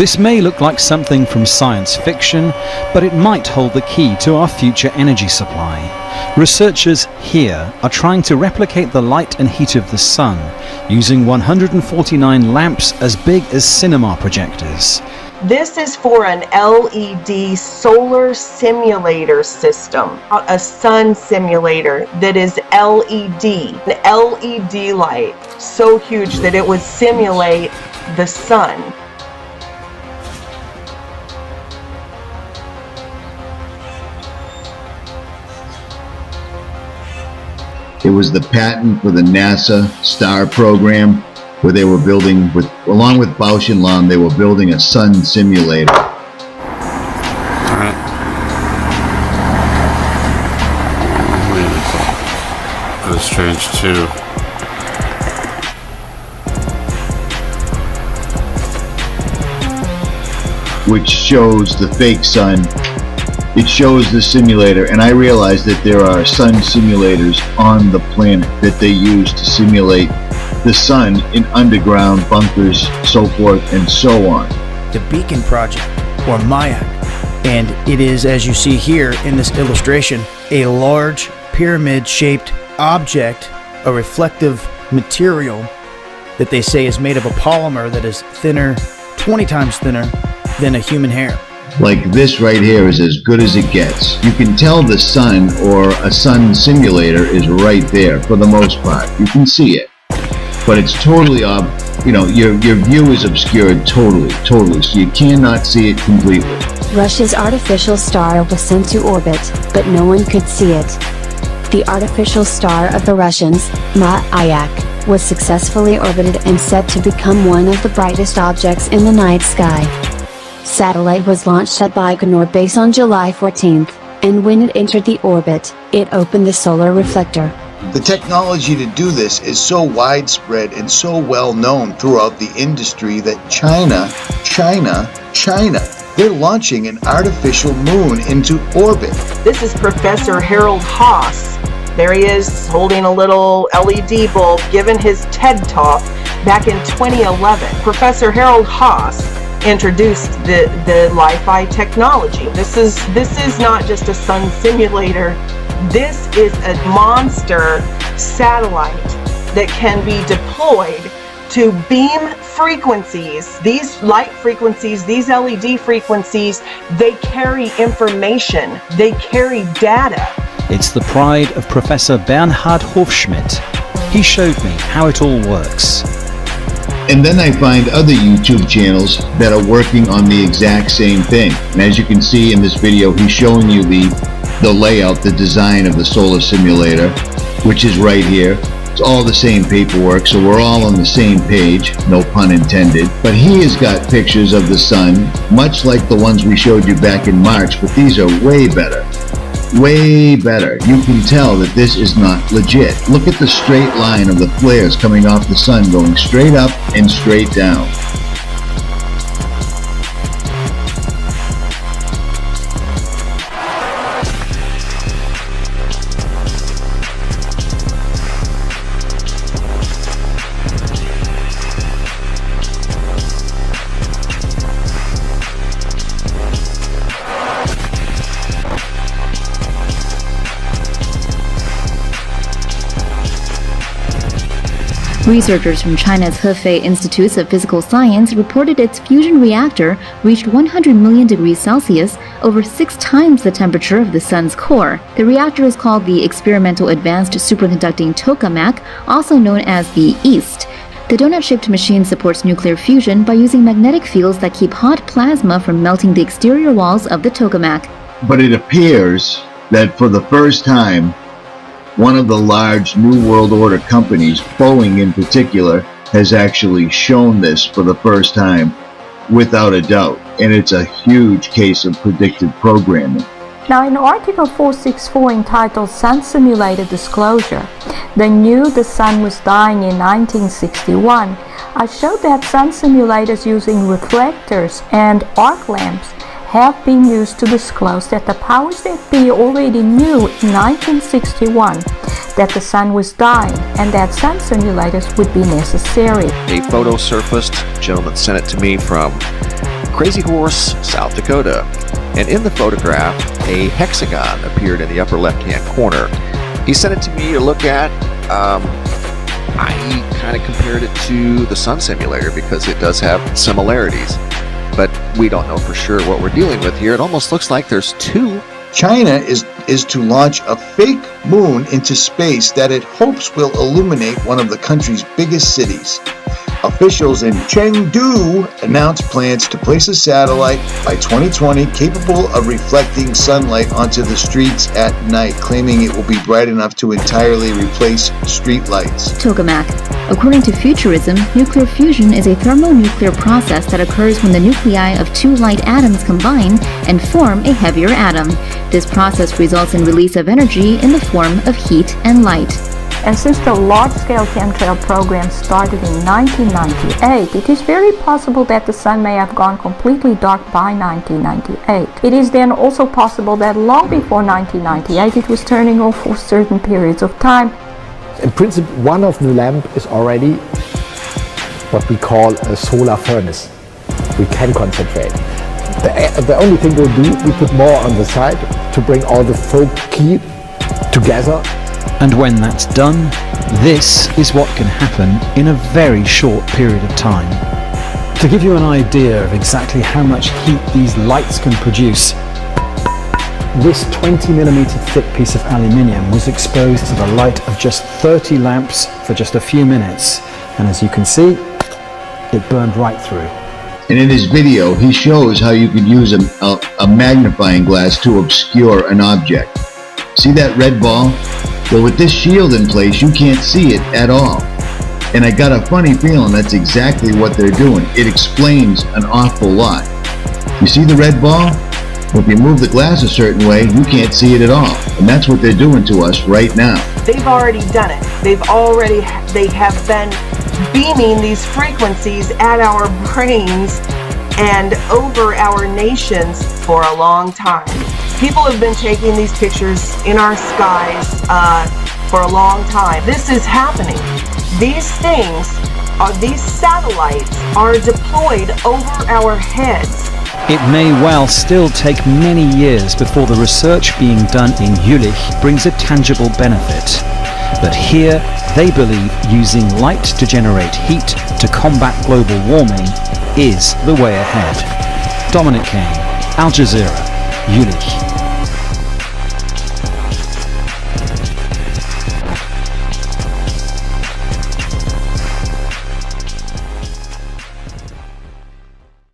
This may look like something from science fiction, but it might hold the key to our future energy supply. Researchers here are trying to replicate the light and heat of the sun using 149 lamps as big as cinema projectors. This is for an LED solar simulator system, a sun simulator that is LED, an LED light so huge that it would simulate the sun. It was the patent for the NASA STAR program, where they were building, along with Bausch & Lomb, they were building a sun simulator. Alright. That was strange too. Which shows the fake sun. It shows the simulator, and I realized that there are sun simulators on the planet that they use to simulate the sun in underground bunkers, so forth and so on. The Beacon Project, or MAYAC, and it is, as you see here in this illustration, a large pyramid-shaped object, a reflective material that they say is made of a polymer that is thinner, 20 times thinner than a human hair. Like this right here is as good as it gets. You can tell the sun or a sun simulator is right there for the most part. You can see it. But it's totally, your view is obscured totally, so you cannot see it completely. Russia's artificial star was sent to orbit, but no one could see it. The artificial star of the Russians, MAYAC, was successfully orbited and set to become one of the brightest objects in the night sky. Satellite was launched at Baikonur Base on July 14th, and when it entered the orbit, it opened the solar reflector. The technology to do this is so widespread and so well known throughout the industry that China, they're launching an artificial moon into orbit. This is Professor Harold Haas. There he is holding a little LED bulb, giving his TED Talk back in 2011. Professor Harold Haas introduced the Li-Fi technology. This is not just a sun simulator. This is a monster satellite that can be deployed to beam frequencies. These light frequencies, these LED frequencies, they carry information, they carry data. It's the pride of Professor Bernhard Hofschmidt. He showed me how it all works. And then I find other YouTube channels that are working on the exact same thing. And as you can see in this video, he's showing you the layout, the design of the solar simulator, which is right here. It's all the same paperwork, so we're all on the same page, no pun intended. But he has got pictures of the sun, much like the ones we showed you back in March, but these are way better. Way better. You can tell that this is not legit. Look at the straight line of the flares coming off the sun, going straight up and straight down. Researchers from China's Hefei Institutes of Physical Science reported its fusion reactor reached 100 million degrees Celsius, over 6 times the temperature of the sun's core. The reactor is called the Experimental Advanced Superconducting Tokamak, also known as the EAST. The donut-shaped machine supports nuclear fusion by using magnetic fields that keep hot plasma from melting the exterior walls of the tokamak. But it appears that for the first time, one of the large New World Order companies, Boeing in particular, has actually shown this for the first time, without a doubt. And it's a huge case of predictive programming. Now, in Article 464 entitled Sun Simulated Disclosure, they knew the sun was dying in 1961. I showed that sun simulators using reflectors and arc lamps have been used to disclose that the powers that be already knew in 1961 that the sun was dying and that sun simulators would be necessary. A photo surfaced, a gentleman sent it to me from Crazy Horse, South Dakota. And in the photograph, a hexagon appeared in the upper left-hand corner. He sent it to me to look at. I kind of compared it to the sun simulator because it does have similarities. But we don't know for sure what we're dealing with here. It almost looks like there's two. China is to launch a fake moon into space that it hopes will illuminate one of the country's biggest cities. Officials in Chengdu announced plans to place a satellite by 2020 capable of reflecting sunlight onto the streets at night, claiming it will be bright enough to entirely replace street lights. Tokamak. According to futurism, nuclear fusion is a thermonuclear process that occurs when the nuclei of two light atoms combine and form a heavier atom. This process results in release of energy in the form of heat and light. And since the large-scale chemtrail program started in 1998, it is very possible that the sun may have gone completely dark by 1998. It is then also possible that long before 1998 it was turning off for certain periods of time. In principle, one of the lamp is already what we call a solar furnace. We can concentrate. The only thing we'll do, we put more on the side to bring all the folk key together. And when that's done, this is what can happen in a very short period of time. To give you an idea of exactly how much heat these lights can produce, this 20mm thick piece of aluminium was exposed to the light of just 30 lamps for just a few minutes, and as you can see, it burned right through. And in his video, he shows how you could use a magnifying glass to obscure an object. See that red ball? Well, with this shield in place, you can't see it at all. And I got a funny feeling that's exactly what they're doing. It explains an awful lot. You see the red ball? Well, if you move the glass a certain way, you can't see it at all. And that's what they're doing to us right now. They've already done it. They have been beaming these frequencies at our brains and over our nations for a long time. People have been taking these pictures in our skies for a long time. This is happening. These satellites are deployed over our heads. It may well still take many years before the research being done in Jülich brings a tangible benefit. But here, they believe using light to generate heat to combat global warming is the way ahead. Dominic King, Al Jazeera, Jülich.